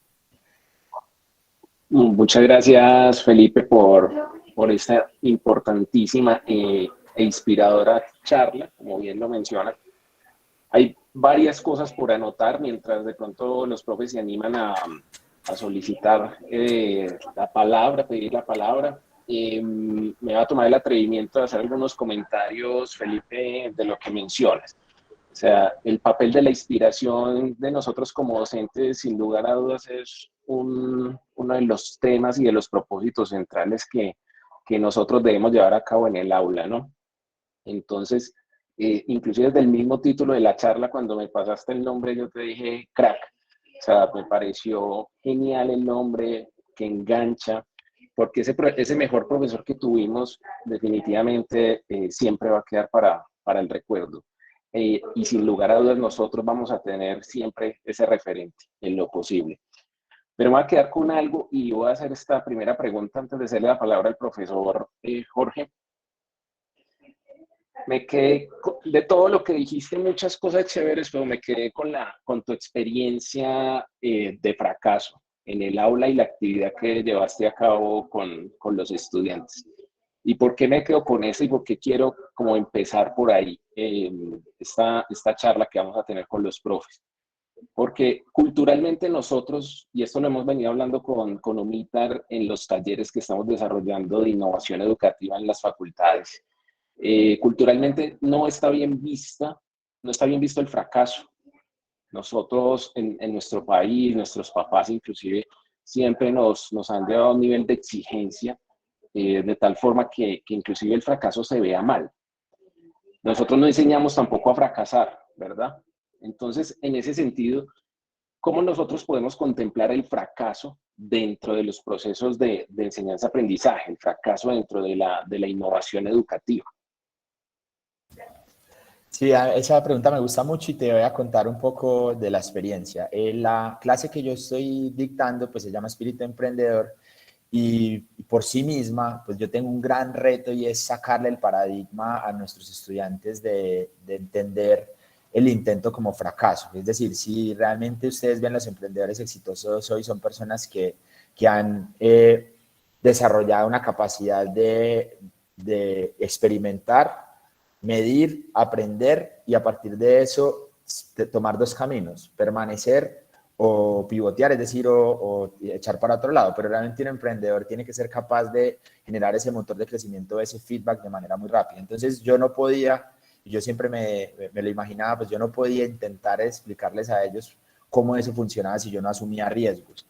Muchas gracias, Felipe, por esta importantísima e inspiradora charla, como bien lo menciona. Hay varias cosas por anotar mientras de pronto los profes se animan a solicitar la palabra, pedir la palabra. Me va a tomar el atrevimiento de hacer algunos comentarios, Felipe, de lo que mencionas. O sea, el papel de la inspiración de nosotros como docentes, sin lugar a dudas, es uno de los temas y de los propósitos centrales que nosotros debemos llevar a cabo en el aula, ¿no? Entonces, inclusive desde el mismo título de la charla, cuando me pasaste el nombre, yo te dije crack. O sea, me pareció genial el nombre, que engancha, porque ese mejor profesor que tuvimos definitivamente siempre va a quedar para el recuerdo. Y sin lugar a dudas nosotros vamos a tener siempre ese referente en lo posible. Pero me voy a quedar con algo y voy a hacer esta primera pregunta antes de hacerle la palabra al profesor Jorge. Me quedé de todo lo que dijiste, muchas cosas chéveres, pero me quedé con tu experiencia de fracaso en el aula y la actividad que llevaste a cabo con los estudiantes. ¿Y por qué me quedo con eso y por qué quiero como empezar por ahí esta charla que vamos a tener con los profes? Porque culturalmente nosotros, y esto lo hemos venido hablando con UMITAR en los talleres que estamos desarrollando de innovación educativa en las facultades, culturalmente no está bien visto el fracaso. Nosotros en nuestro país, nuestros papás inclusive, siempre nos han llevado a un nivel de exigencia de tal forma que inclusive el fracaso se vea mal. Nosotros no enseñamos tampoco a fracasar, ¿verdad? Entonces, en ese sentido, ¿cómo nosotros podemos contemplar el fracaso dentro de los procesos de enseñanza-aprendizaje, el fracaso dentro de la innovación educativa? Sí, esa pregunta me gusta mucho y te voy a contar un poco de la experiencia. La clase que yo estoy dictando pues se llama Espíritu Emprendedor y por sí misma pues yo tengo un gran reto y es sacarle el paradigma a nuestros estudiantes de entender el intento como fracaso. Es decir, si realmente ustedes ven los emprendedores exitosos hoy son personas que han desarrollado una capacidad de experimentar, medir, aprender y a partir de eso tomar dos caminos, permanecer o pivotear, es decir, o echar para otro lado, pero realmente un emprendedor tiene que ser capaz de generar ese motor de crecimiento, ese feedback de manera muy rápida. Entonces yo no podía, yo siempre me lo imaginaba, pues yo no podía intentar explicarles a ellos cómo eso funcionaba si yo no asumía riesgos.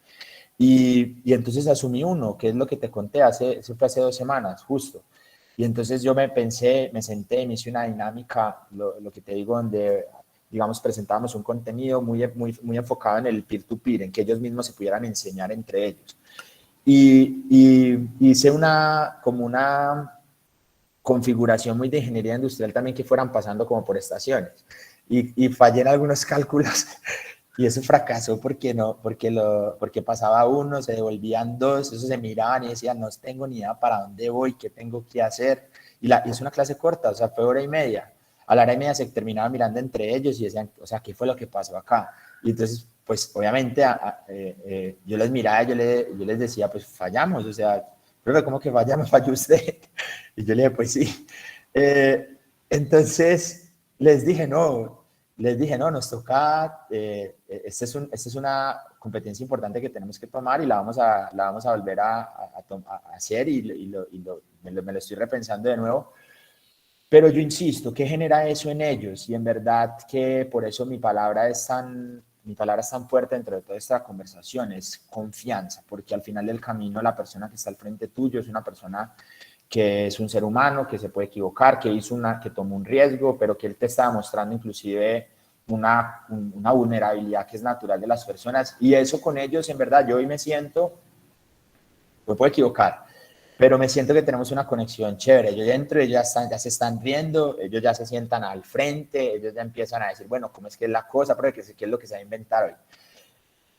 Y entonces asumí uno, que es lo que te conté, eso fue hace 2 semanas, justo. Y entonces yo me senté, me hice una dinámica, lo que te digo, donde, digamos, presentábamos un contenido muy enfocado en el peer-to-peer, en que ellos mismos se pudieran enseñar entre ellos. Y hice como una configuración muy de ingeniería industrial también que fueran pasando como por estaciones. Y fallé en algunos cálculos y eso fracasó porque pasaba uno, se devolvían dos, eso se miraban y decían, no tengo ni idea para dónde voy, qué tengo que hacer. Y es una clase corta, o sea, fue 1 hora y media. A la 1 hora y media se terminaban mirando entre ellos y decían, o sea, ¿qué fue lo que pasó acá? Y entonces, pues, obviamente, yo les miraba, yo les decía, pues, fallamos, o sea, pero ¿cómo que fallamos? Falló usted. Y yo le dije, pues sí. Entonces, les dije, no, nos toca, esta es una competencia importante que tenemos que tomar y la vamos a volver a hacer y me lo estoy repensando de nuevo. Pero yo insisto, ¿qué genera eso en ellos? Y en verdad que por eso mi palabra es tan fuerte dentro de toda esta conversación, es confianza, porque al final del camino la persona que está al frente tuyo es una persona que es un ser humano, que se puede equivocar, que tomó un riesgo, pero que él te está mostrando inclusive una vulnerabilidad que es natural de las personas. Y eso con ellos, en verdad, yo hoy me siento, me puedo equivocar, pero me siento que tenemos una conexión chévere. Yo ya entro, ellos ya se están riendo, ellos ya se sientan al frente, ellos ya empiezan a decir, bueno, ¿cómo es que es la cosa? Porque qué es lo que se va a inventar hoy.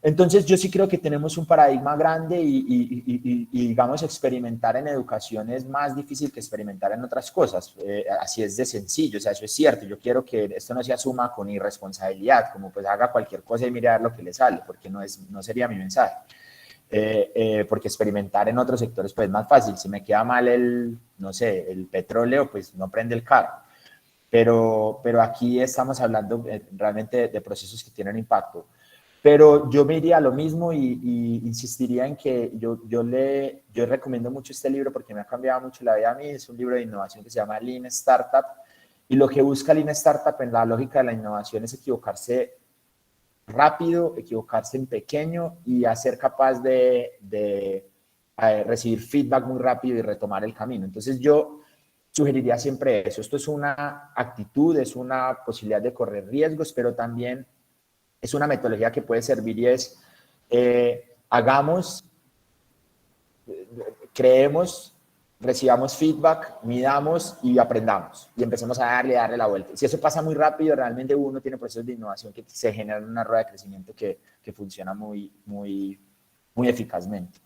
Entonces yo sí creo que tenemos un paradigma grande y digamos, experimentar en educación es más difícil que experimentar en otras cosas. Así es de sencillo, o sea, eso es cierto. Yo quiero que esto no se asuma con irresponsabilidad, como pues haga cualquier cosa y mire a ver lo que le sale, porque no sería mi mensaje. Porque experimentar en otros sectores pues es más fácil. Si me queda mal no sé, el petróleo, pues no prende el carro. Pero aquí estamos hablando realmente de procesos que tienen impacto. Pero yo me iría a lo mismo y insistiría en que yo recomiendo mucho este libro porque me ha cambiado mucho la vida a mí. Es un libro de innovación que se llama Lean Startup. Y lo que busca Lean Startup en la lógica de la innovación es equivocarse rápido, equivocarse en pequeño y ser capaz de recibir feedback muy rápido y retomar el camino. Entonces yo sugeriría siempre eso. Esto es una actitud, es una posibilidad de correr riesgos, pero también es una metodología que puede servir y es hagamos, creemos, recibamos feedback, midamos y aprendamos y empecemos a darle la vuelta. Si eso pasa muy rápido, realmente uno tiene procesos de innovación que se generan una rueda de crecimiento que funciona muy eficazmente.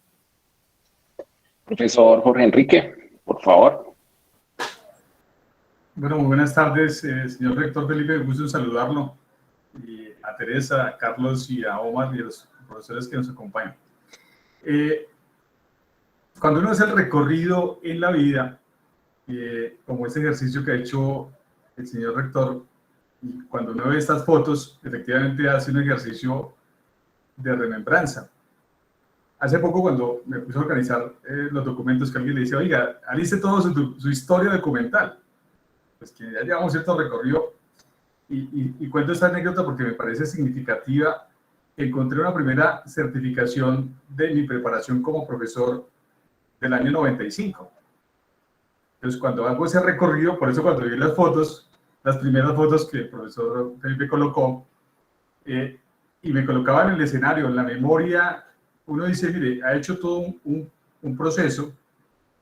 Profesor Jorge Enrique, por favor. Bueno, muy buenas tardes, señor rector Felipe, me gusta saludarlo, y a Teresa, a Carlos y a Omar y a los profesores que nos acompañan. Cuando uno hace el recorrido en la vida, como este ejercicio que ha hecho el señor rector, y cuando uno ve estas fotos, efectivamente hace un ejercicio de remembranza. Hace poco, cuando me puse a organizar los documentos, que alguien le dice, oiga, aliste todo su historia documental. Pues que ya llevamos cierto recorrido, y cuento esta anécdota porque me parece significativa. Encontré una primera certificación de mi preparación como profesor del año 95. Entonces, cuando hago ese recorrido, por eso cuando vi las fotos, las primeras fotos que el profesor Felipe colocó, y me colocaba en el escenario, en la memoria, uno dice, mire, ha hecho todo un proceso,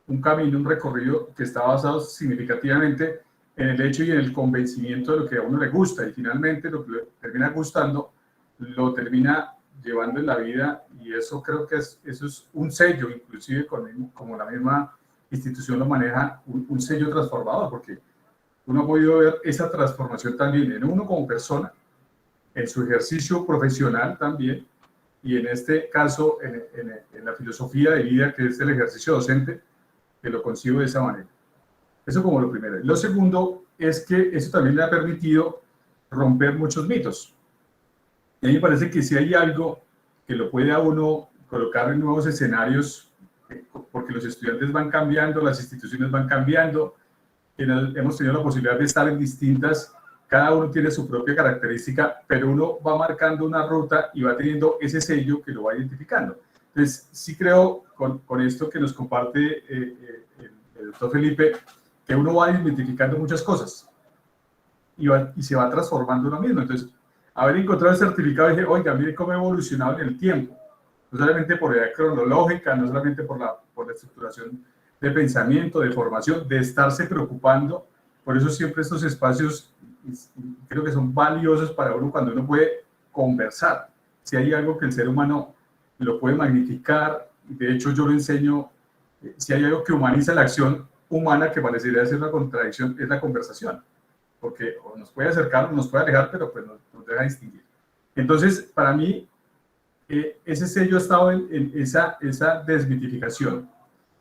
un camino, un recorrido que está basado significativamente en el hecho y en el convencimiento de lo que a uno le gusta, y finalmente lo que le termina gustando lo termina llevando en la vida, y eso creo que eso es un sello, inclusive como la misma institución lo maneja, un sello transformador, porque uno ha podido ver esa transformación también en uno como persona, en su ejercicio profesional también, y en este caso en la filosofía de vida que es el ejercicio docente, que lo concibo de esa manera. Eso como lo primero. Lo segundo es que eso también le ha permitido romper muchos mitos. Y a mí me parece que si hay algo que lo puede a uno colocar en nuevos escenarios, porque los estudiantes van cambiando, las instituciones van cambiando, hemos tenido la posibilidad de estar en distintas, cada uno tiene su propia característica, pero uno va marcando una ruta y va teniendo ese sello que lo va identificando. Entonces, sí creo con esto que nos comparte el doctor Felipe, que uno va identificando muchas cosas y se va transformando uno mismo. Entonces, haber encontrado el certificado, dije, oiga, mire cómo he evolucionado en el tiempo. No solamente por edad cronológica, no solamente por la estructuración de pensamiento, de formación, de estarse preocupando. Por eso siempre estos espacios creo que son valiosos para uno cuando uno puede conversar. Si hay algo que el ser humano lo puede magnificar, de hecho yo lo enseño, si hay algo que humaniza la acción humana que parecería ser una contradicción, es la conversación, porque nos puede acercar, nos puede alejar, pero pues nos deja distinguir. Entonces, para mí, ese sello ha estado en esa desmitificación,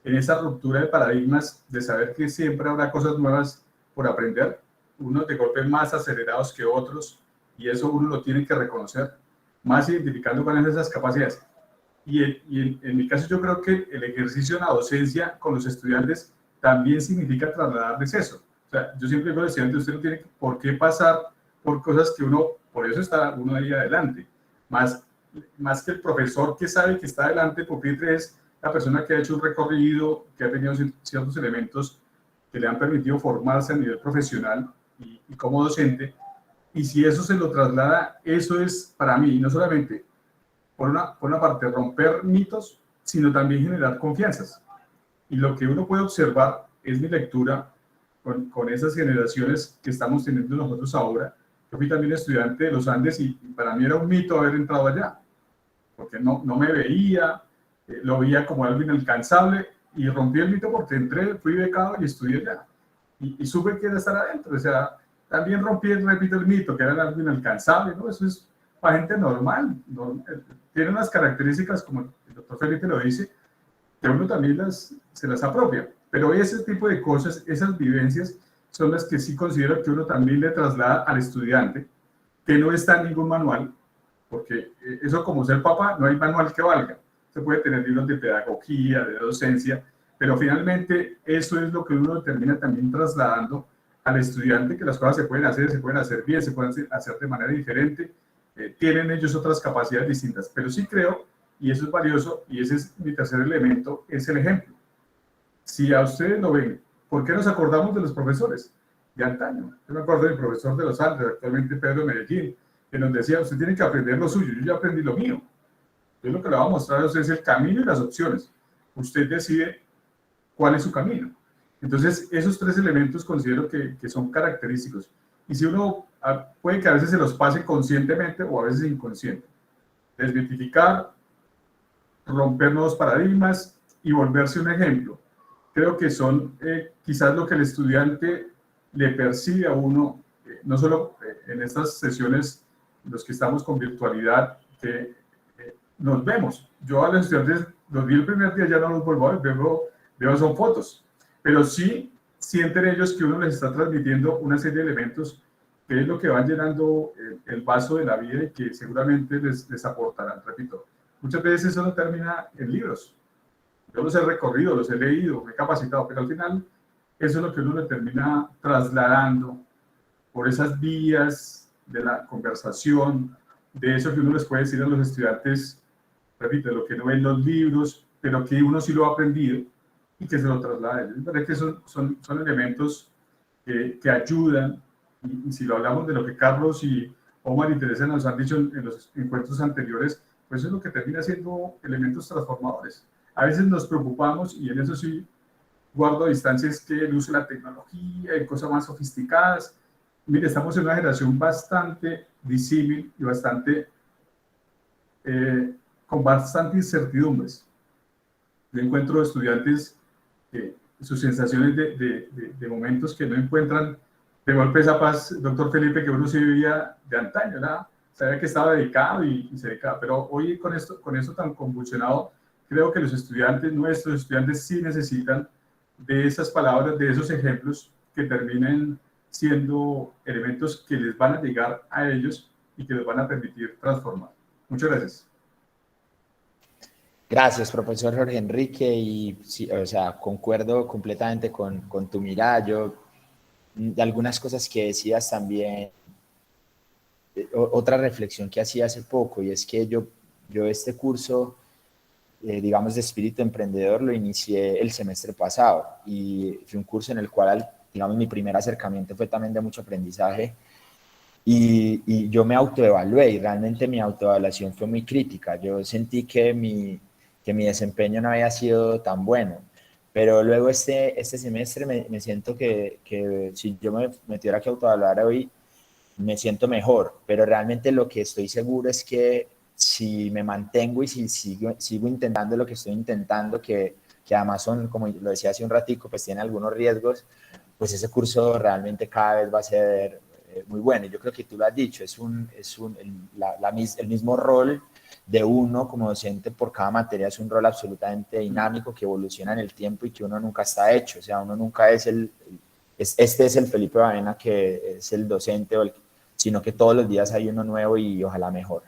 en esa ruptura de paradigmas, de saber que siempre habrá cosas nuevas por aprender, unos de golpe más acelerados que otros, y eso uno lo tiene que reconocer, más identificando cuáles son esas capacidades. Y en mi caso yo creo que el ejercicio en la docencia con los estudiantes también significa trasladarles eso. O sea, yo siempre digo al estudiante, usted no tiene por qué pasar por cosas que por eso está uno ahí adelante. Más que el profesor que sabe que está adelante, pupitre es la persona que ha hecho un recorrido, que ha tenido ciertos elementos que le han permitido formarse a nivel profesional y como docente. Y si eso se lo traslada, eso es para mí, no solamente por una parte romper mitos, sino también generar confianzas. Y lo que uno puede observar es mi lectura con esas generaciones que estamos teniendo nosotros ahora. Yo fui también estudiante de los Andes y para mí era un mito haber entrado allá. porque no me veía, lo veía como algo inalcanzable, y rompí el mito porque entré, fui becado y estudié allá. Y supe que era estar adentro. O sea, también rompí, repito, el mito, que era algo inalcanzable, ¿no? Eso es para gente normal. Tiene unas características, como el doctor Felipe lo dice, que uno también se las apropia. Pero ese tipo de cosas, esas vivencias, son las que sí considero que uno también le traslada al estudiante, que no está en ningún manual, porque eso, como ser papá, no hay manual que valga. Se puede tener libros de pedagogía, de docencia, pero finalmente eso es lo que uno termina también trasladando al estudiante, que las cosas se pueden hacer bien, se pueden hacer de manera diferente, tienen ellos otras capacidades distintas, pero sí creo, y eso es valioso, y ese es mi tercer elemento, es el ejemplo. Si a ustedes lo ven, ¿por qué nos acordamos de los profesores de antaño? Yo me acuerdo del profesor de los Andes, actualmente Pedro Medellín, que nos decía, usted tiene que aprender lo suyo, yo ya aprendí lo mío. Yo lo que le voy a mostrar a usted es el camino y las opciones. Usted decide cuál es su camino. Entonces, esos tres elementos considero que son característicos. Y si uno puede que a veces se los pase conscientemente o a veces inconsciente. Desmitificar, romper nuevos paradigmas y volverse un ejemplo. Creo que son quizás lo que el estudiante le percibe a uno, no solo en estas sesiones, los que estamos con virtualidad, que nos vemos. Yo a los estudiantes los vi el primer día, ya no los vuelvo a ver, veo son fotos, pero sí sienten ellos que uno les está transmitiendo una serie de elementos que es lo que van llenando el vaso de la vida y que seguramente les aportarán. Repito, muchas veces eso no termina en libros. Yo los he recorrido, los he leído, me he capacitado, pero al final eso es lo que uno le termina trasladando por esas vías de la conversación, de eso que uno les puede decir a los estudiantes, repito, lo que no ven los libros, pero que uno sí lo ha aprendido y que se lo traslada a ellos. Me parece que son elementos que ayudan, y si lo hablamos de lo que Carlos y Omar y Teresa nos han dicho en los encuentros anteriores, pues eso es lo que termina siendo elementos transformadores. A veces nos preocupamos, y en eso sí guardo distancias, que el uso de la tecnología y cosas más sofisticadas. Mire, estamos en una generación bastante disímil y bastante con bastante incertidumbres. Yo encuentro estudiantes que sus sensaciones de momentos que no encuentran de golpe esa paz, doctor Felipe, que uno sí vivía de antaño, ¿verdad? Sabía que estaba dedicado y se dedicaba, pero hoy con esto tan convulsionado, creo que los estudiantes, nuestros estudiantes, sí necesitan de esas palabras, de esos ejemplos que terminen siendo elementos que les van a llegar a ellos y que les van a permitir transformar. Muchas gracias. Gracias, profesor Jorge Enrique, y sí, o sea, concuerdo completamente con tu mirada. Yo, de algunas cosas que decías también, otra reflexión que hacía hace poco, y es que yo este curso, digamos, de espíritu emprendedor, lo inicié el semestre pasado, y fue un curso en el cual, digamos, mi primer acercamiento fue también de mucho aprendizaje, y yo me autoevalué, y realmente mi autoevaluación fue muy crítica. Yo sentí que mi desempeño no había sido tan bueno, pero luego este semestre me siento que si yo me tuviera que autoevaluar hoy, me siento mejor, pero realmente lo que estoy seguro es que si me mantengo y si sigo intentando lo que estoy intentando, que además son, como lo decía hace un ratico, pues tiene algunos riesgos, pues ese curso realmente cada vez va a ser muy bueno. Y yo creo que tú lo has dicho, es el mismo rol de uno como docente por cada materia, es un rol absolutamente dinámico que evoluciona en el tiempo y que uno nunca está hecho. O sea, uno nunca es este es el Felipe Baena que es el docente, sino que todos los días hay uno nuevo y ojalá mejor.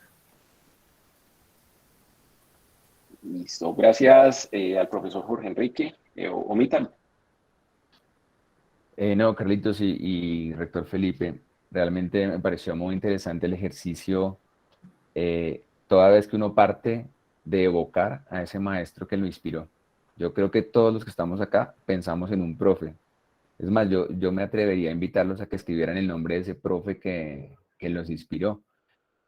Listo, gracias al profesor Jorge Enrique. Omita. No, Carlitos y rector Felipe, realmente me pareció muy interesante el ejercicio, toda vez que uno parte de evocar a ese maestro que lo inspiró. Yo creo que todos los que estamos acá pensamos en un profe. Es más, yo me atrevería a invitarlos a que escribieran el nombre de ese profe que los inspiró.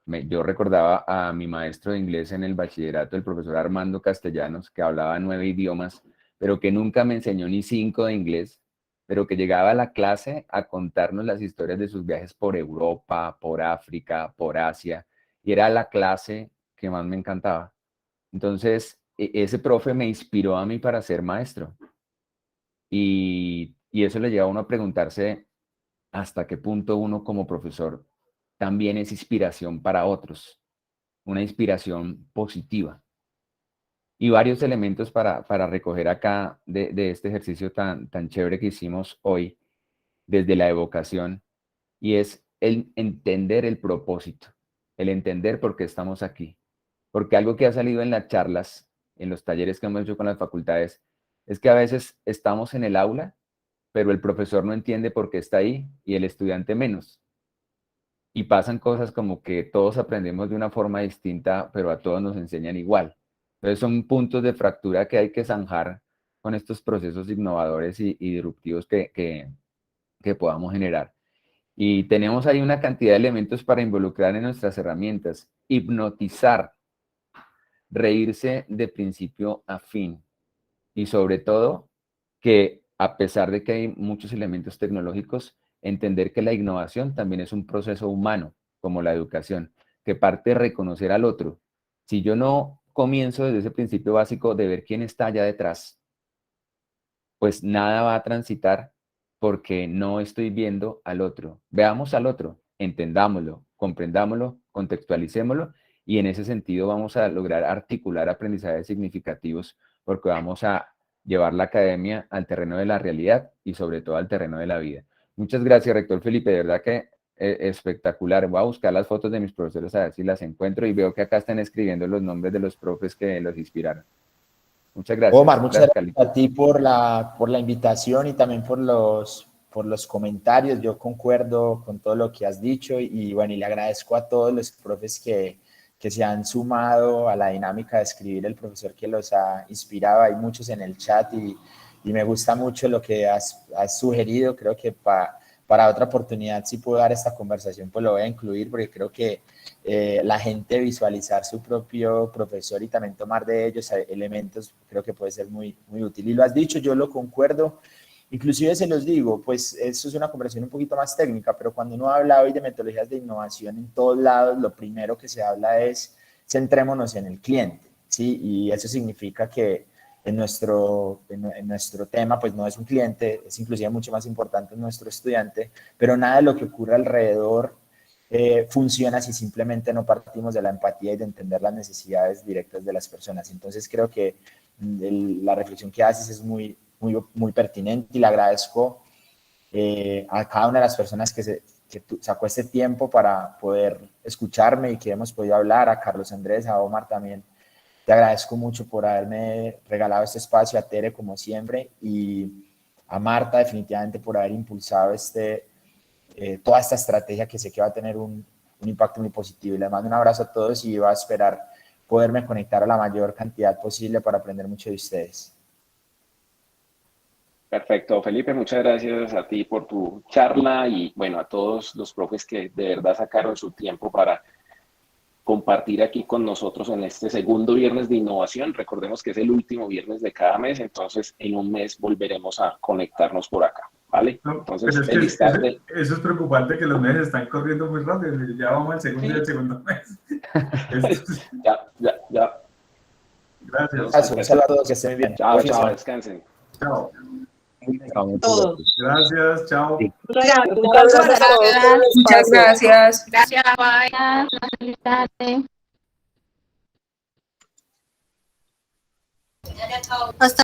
Yo recordaba a mi maestro de inglés en el bachillerato, el profesor Armando Castellanos, que hablaba 9 idiomas, pero que nunca me enseñó ni 5 de inglés, pero que llegaba a la clase a contarnos las historias de sus viajes por Europa, por África, por Asia, y era la clase que más me encantaba. Entonces, ese profe me inspiró a mí para ser maestro. Y eso le lleva a uno a preguntarse hasta qué punto uno como profesor también es inspiración para otros, una inspiración positiva. Y varios elementos para recoger acá de este ejercicio tan chévere que hicimos hoy desde la evocación, y es el entender el propósito, el entender por qué estamos aquí. Porque algo que ha salido en las charlas, en los talleres que hemos hecho con las facultades, es que a veces estamos en el aula, pero el profesor no entiende por qué está ahí y el estudiante menos. Y pasan cosas como que todos aprendemos de una forma distinta, pero a todos nos enseñan igual. Entonces son puntos de fractura que hay que zanjar con estos procesos innovadores y disruptivos que podamos generar. Y tenemos ahí una cantidad de elementos para involucrar en nuestras herramientas. Hipnotizar, reírse de principio a fin. Y sobre todo, que a pesar de que hay muchos elementos tecnológicos, entender que la innovación también es un proceso humano, como la educación, que parte de reconocer al otro. Si yo no comienzo desde ese principio básico de ver quién está allá detrás, pues nada va a transitar porque no estoy viendo al otro. Veamos al otro, entendámoslo, comprendámoslo, contextualicémoslo, y en ese sentido vamos a lograr articular aprendizajes significativos porque vamos a llevar la academia al terreno de la realidad y sobre todo al terreno de la vida. Muchas gracias, rector Felipe, de verdad que espectacular. Voy a buscar las fotos de mis profesores a ver si las encuentro y veo que acá están escribiendo los nombres de los profes que los inspiraron. Muchas gracias. Omar, muchas Gracias, gracias a ti por la invitación y también por los comentarios. Yo concuerdo con todo lo que has dicho y bueno, y le agradezco a todos los profes que se han sumado a la dinámica de escribir el profesor que los ha inspirado. Hay muchos en el chat y me gusta mucho lo que has sugerido. Creo que para otra oportunidad, si puedo dar esta conversación, pues lo voy a incluir porque creo que la gente visualizar su propio profesor y también tomar de ellos elementos, creo que puede ser muy, muy útil. Y lo has dicho, yo lo concuerdo. Inclusive se los digo, pues eso es una conversación un poquito más técnica, pero cuando uno habla hoy de metodologías de innovación en todos lados, lo primero que se habla es centrémonos en el cliente, ¿sí? Y eso significa que en nuestro tema, pues no es un cliente, es inclusive mucho más importante nuestro estudiante, pero nada de lo que ocurre alrededor funciona si simplemente no partimos de la empatía y de entender las necesidades directas de las personas. Entonces creo que la reflexión que haces es muy pertinente y le agradezco a cada una de las personas que sacó este tiempo para poder escucharme y que hemos podido hablar, a Carlos Andrés, a Omar también. Te agradezco mucho por haberme regalado este espacio, a Tere como siempre y a Marta definitivamente por haber impulsado toda esta estrategia que sé que va a tener un impacto muy positivo. Y les mando un abrazo a todos y voy a esperar poderme conectar a la mayor cantidad posible para aprender mucho de ustedes. Perfecto, Felipe, muchas gracias a ti por tu charla y bueno, a todos los profes que de verdad sacaron su tiempo para compartir aquí con nosotros en este segundo viernes de innovación. Recordemos que es el último viernes de cada mes, entonces en un mes volveremos a conectarnos por acá, ¿vale? No, entonces, pero feliz tarde. Eso es preocupante que los meses están corriendo muy rápido. Ya vamos al segundo y al segundo mes. Ya. Gracias. Un saludo a todos, que estén bien. Chao, descansen. Chao. Todos. Gracias, chao. Muchas gracias. Gracias, bye. Feliz tarde. Hasta